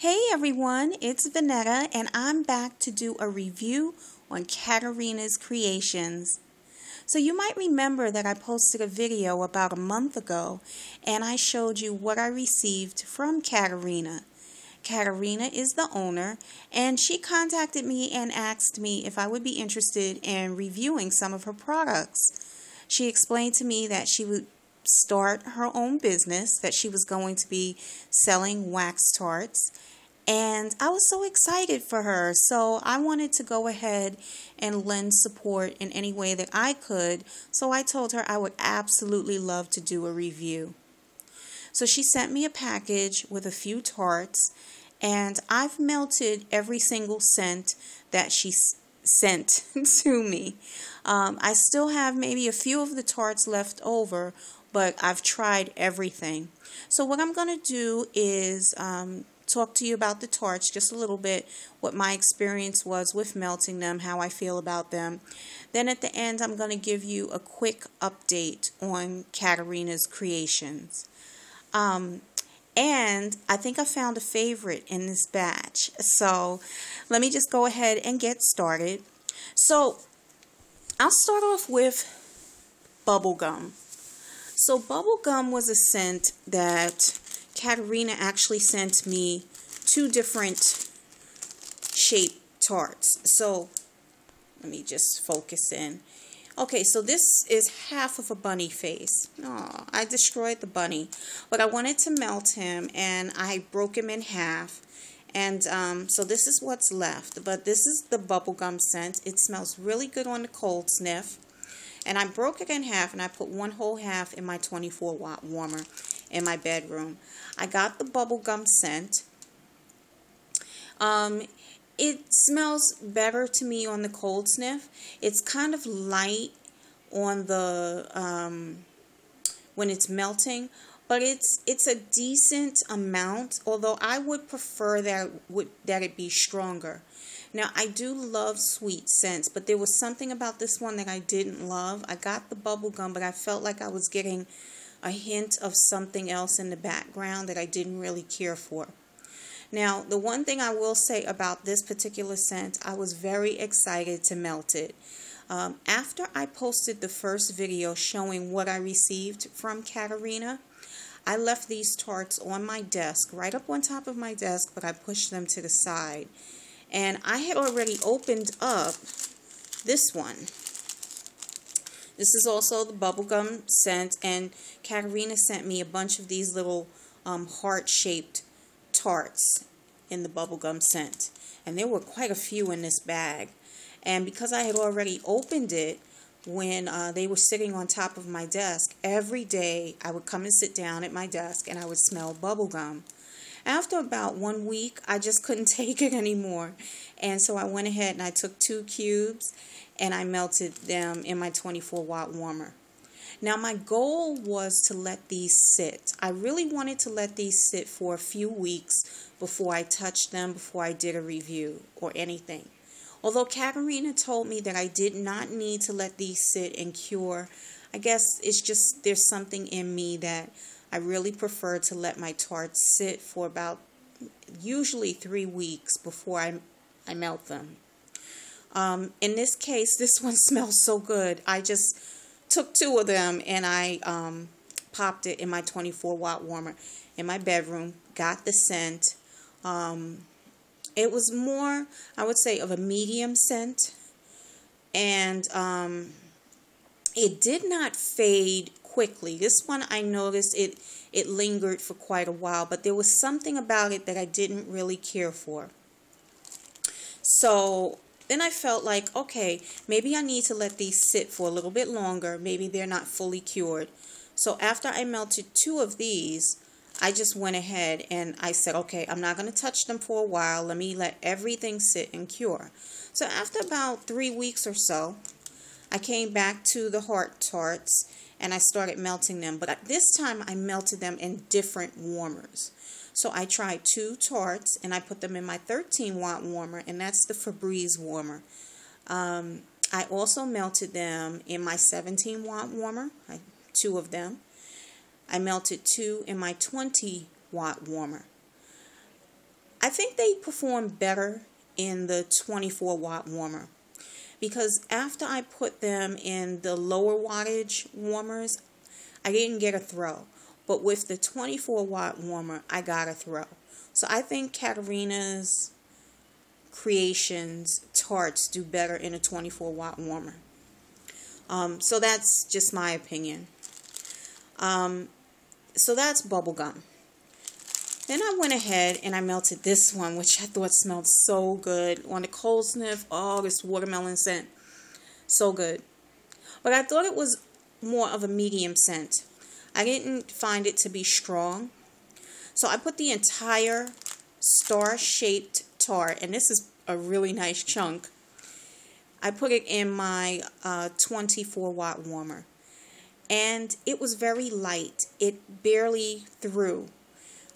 Hey everyone, it's Vanetta and I'm back to do a review on Katerina's Kreations. So you might remember that I posted a video about a month ago and I showed you what I received from Katerina. Katerina is the owner and she contacted me and asked me if I would be interested in reviewing some of her products. She explained to me that she would start her own business, that she was going to be selling wax tarts. And I was so excited for her, so I wanted to go ahead and lend support in any way that I could. So I told her I would absolutely love to do a review. So she sent me a package with a few tarts, and I've melted every single scent that she sent to me. I still have maybe a few of the tarts left over, but I've tried everything. So what I'm going to do is talk to you about the tarts just a little bit, what my experience was with melting them, how I feel about them. Then at the end, I'm going to give you a quick update on Katerina's Kreations. And I think I found a favorite in this batch. So let me just go ahead and get started. So I'll start off with Bubblegum. So Bubblegum was a scent that Katerina actually sent me two different shape tarts. So let me just focus in. Okay, so this is half of a bunny face. Oh, I destroyed the bunny, but I wanted to melt him and I broke him in half. And so this is what's left, but this is the bubblegum scent. It smells really good on the cold sniff. And I broke it in half and I put one whole half in my 24-watt warmer in my bedroom. I got the bubblegum scent. It smells better to me on the cold sniff. It's kind of light on the when it's melting, but it's a decent amount, although I would prefer that it be stronger. Now, I do love sweet scents, but there was something about this one that I didn't love. I got the bubblegum, but I felt like I was getting a hint of something else in the background that I didn't really care for. Now, the one thing I will say about this particular scent, I was very excited to melt it. After I posted the first video showing what I received from Katerina, I left these tarts on my desk, right up on top of my desk, but I pushed them to the side. And I had already opened up this one. This is also the bubblegum scent, and Katerina sent me a bunch of these little heart-shaped tarts in the bubblegum scent. And there were quite a few in this bag. And because I had already opened it when they were sitting on top of my desk, every day I would come and sit down at my desk and I would smell bubblegum. After about 1 week, I just couldn't take it anymore. And so I went ahead and I took 2 cubes and I melted them in my 24-watt warmer. Now, my goal was to let these sit. I really wanted to let these sit for a few weeks before I touched them, before I did a review or anything. Although Katerina told me that I did not need to let these sit and cure, I guess it's just there's something in me that I really prefer to let my tarts sit for about usually 3 weeks before I melt them. In this case, this one smells so good. I just took 2 of them and I popped it in my 24-watt warmer in my bedroom, got the scent. It was more, I would say, of a medium scent. And it did not fade quickly. This one, I noticed it lingered for quite a while, but there was something about it that I didn't really care for. So then I felt like, okay, maybe I need to let these sit for a little bit longer. Maybe they're not fully cured. So after I melted 2 of these, I just went ahead and I said, okay, I'm not going to touch them for a while. Let me let everything sit and cure. So after about 3 weeks or so, I came back to the heart tarts and I started melting them. But this time I melted them in different warmers. So I tried 2 tarts and I put them in my 13-watt warmer, and that's the Febreze warmer. I also melted them in my 17-watt warmer, 2 of them. I melted 2 in my 20-watt warmer. I think they perform better in the 24-watt warmer, because after I put them in the lower wattage warmers, I didn't get a throw. But with the 24-watt warmer, I got a throw. So I think Katerina's Kreations Tarts do better in a 24-watt warmer. So that's just my opinion. So that's Bubblegum. Then I went ahead and I melted this one, which I thought smelled so good. On the cold sniff, oh, this watermelon scent. So good. But I thought it was more of a medium scent. I didn't find it to be strong. So I put the entire star-shaped tart, and this is a really nice chunk. I put it in my 24-watt warmer. And it was very light. It barely threw.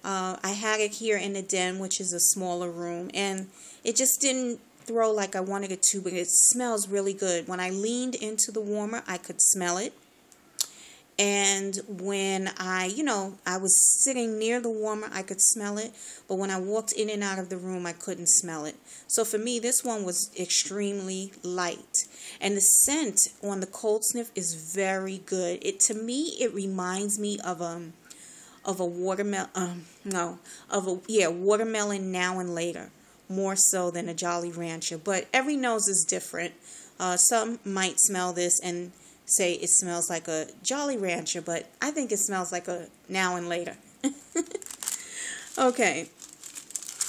I had it here in the den, which is a smaller room, and it just didn't throw like I wanted it to, but it smells really good. When I leaned into the warmer, I could smell it. And when I was sitting near the warmer, I could smell it. But when I walked in and out of the room, I couldn't smell it. So for me, this one was extremely light. And the scent on the cold sniff is very good. To me, it reminds me of a watermelon, watermelon now and later, more so than a Jolly Rancher. But every nose is different. Some might smell this and say it smells like a Jolly Rancher, but I think it smells like a now and later. Okay.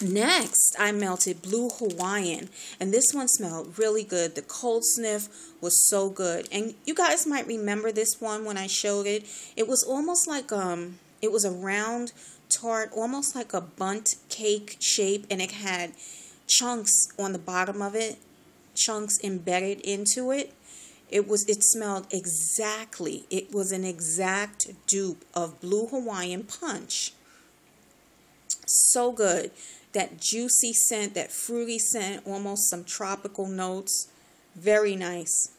Next, I melted Blue Hawaiian, and this one smelled really good. The cold sniff was so good. And you guys might remember this one when I showed it. It was almost like it was a round tart, almost like a bundt cake shape, and it had chunks on the bottom of it, chunks embedded into it. It smelled exactly. It was an exact dupe of Blue Hawaiian Punch. So good. That juicy scent, that fruity scent, almost some tropical notes. Very nice.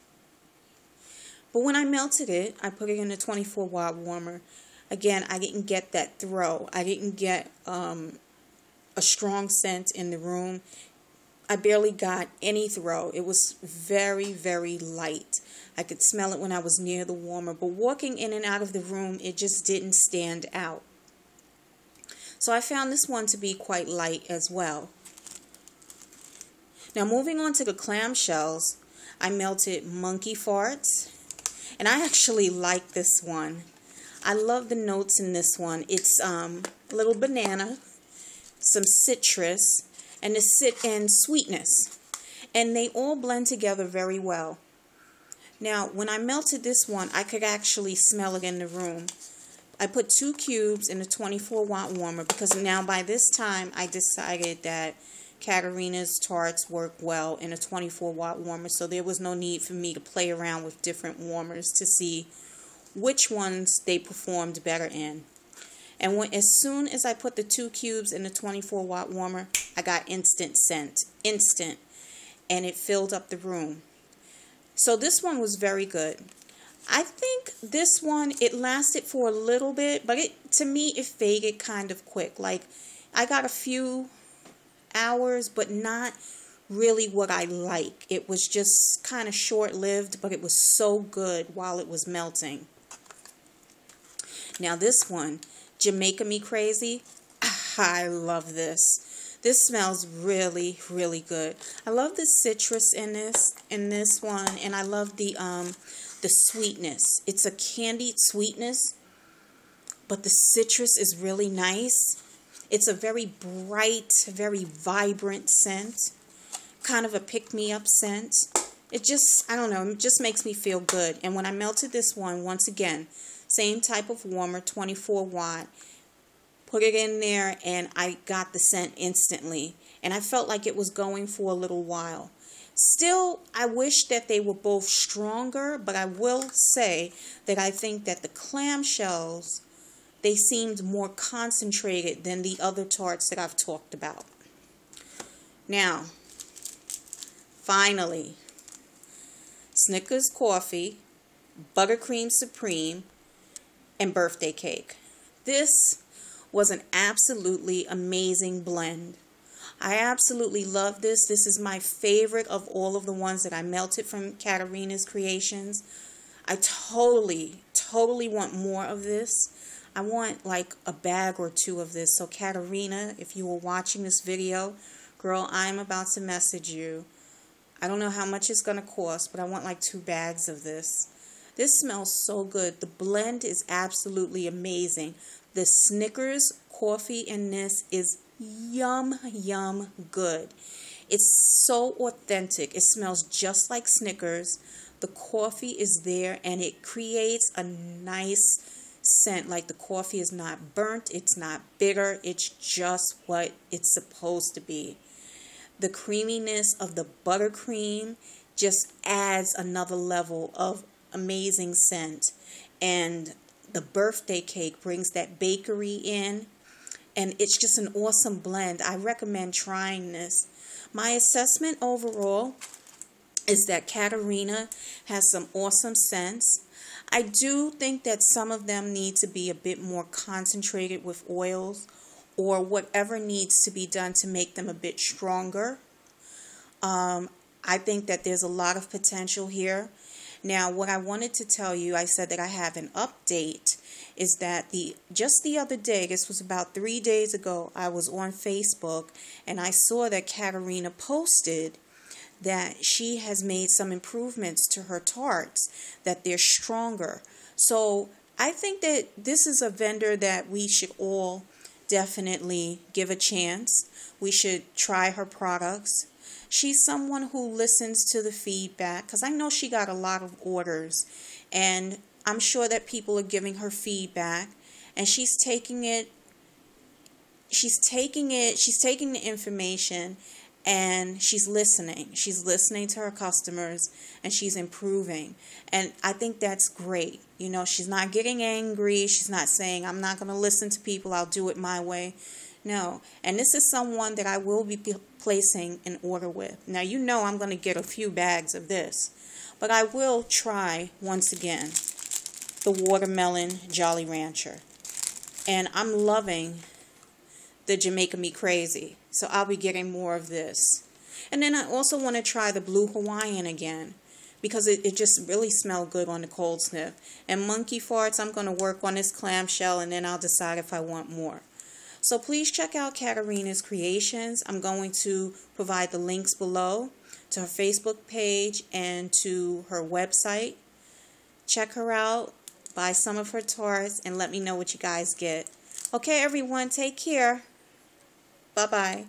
But when I melted it, I put it in a 24-watt warmer. Again, I didn't get that throw. I didn't get a strong scent in the room. I barely got any throw. It was very, very light. I could smell it when I was near the warmer, but walking in and out of the room, it just didn't stand out. So I found this one to be quite light as well. Now moving on to the Clamshells, I melted Monkey Farts, and I actually like this one. I love the notes in this one. It's a little banana, some citrus, and sweetness, and they all blend together very well. Now, when I melted this one, I could actually smell it in the room. I put 2 cubes in a 24-watt warmer because now by this time I decided that Katerina's Tarts work well in a 24-watt warmer, so there was no need for me to play around with different warmers to see which ones they performed better in. And as soon as I put the 2 cubes in the 24-watt warmer, I got instant scent. Instant. And it filled up the room. So this one was very good. I think this one, it lasted for a little bit, but to me, it faded kind of quick. Like, I got a few hours, but not really what I like. It was just kind of short-lived, but it was so good while it was melting. Now this one, Jamaica Me Crazy, I love this. This smells really, really good. I love the citrus in this one, and I love the sweetness. It's a candied sweetness, but the citrus is really nice. It's a very bright, very vibrant scent, kind of a pick-me-up scent. It just, I don't know, it just makes me feel good. And when I melted this one, once again, same type of warmer, 24-watt. Put it in there, and I got the scent instantly. And I felt like it was going for a little while. Still, I wish that they were both stronger, but I will say that I think that the Clamshells, they seemed more concentrated than the other tarts that I've talked about. Now, finally, Snickers Coffee, Buttercream Supreme, and Birthday Cake. This was an absolutely amazing blend. I absolutely love this. This is my favorite of all of the ones that I melted from Katerina's Creations. I totally want more of this. I want like a bag or two of this. So Katerina, if you were watching this video, girl, I'm about to message you. I don't know how much it's going to cost, but I want like 2 bags of this. This smells so good. The blend is absolutely amazing. The Snickers coffee in this is yum good. It's so authentic. It smells just like Snickers. The coffee is there and it creates a nice scent. Like the coffee is not burnt, it's not bitter, it's just what it's supposed to be. The creaminess of the buttercream just adds another level of amazing scent. And the birthday cake brings that bakery in. And it's just an awesome blend. I recommend trying this. My assessment overall is that Katerina has some awesome scents. I do think that some of them need to be a bit more concentrated with oils or whatever needs to be done to make them a bit stronger. I think that there's a lot of potential here. Now, what I wanted to tell you, I said that I have an update, is that just the other day, this was about 3 days ago, I was on Facebook and I saw that Katerina posted that she has made some improvements to her tarts, that they're stronger. So I think that this is a vendor that we should all definitely give a chance. We should try her products. She's someone who listens to the feedback, because I know she got a lot of orders, and I'm sure that people are giving her feedback, and she's taking the information, and she's listening. She's listening to her customers, and she's improving. And I think that's great. You know, she's not getting angry. She's not saying, I'm not going to listen to people. I'll do it my way. No. And this is someone that I will be placing an order with. Now, you know I'm going to get a few bags of this. But I will try, once again, the Watermelon Jolly Rancher. And I'm loving the Jamaica Me Crazy. So I'll be getting more of this. And then I also want to try the Blue Hawaiian again, because it just really smelled good on the cold sniff. And Monkey Farts, I'm going to work on this clamshell, and then I'll decide if I want more. So please check out Katerina's Creations. I'm going to provide the links below to her Facebook page and to her website. Check her out, buy some of her tarts, and let me know what you guys get. Okay, everyone, take care. Bye-bye.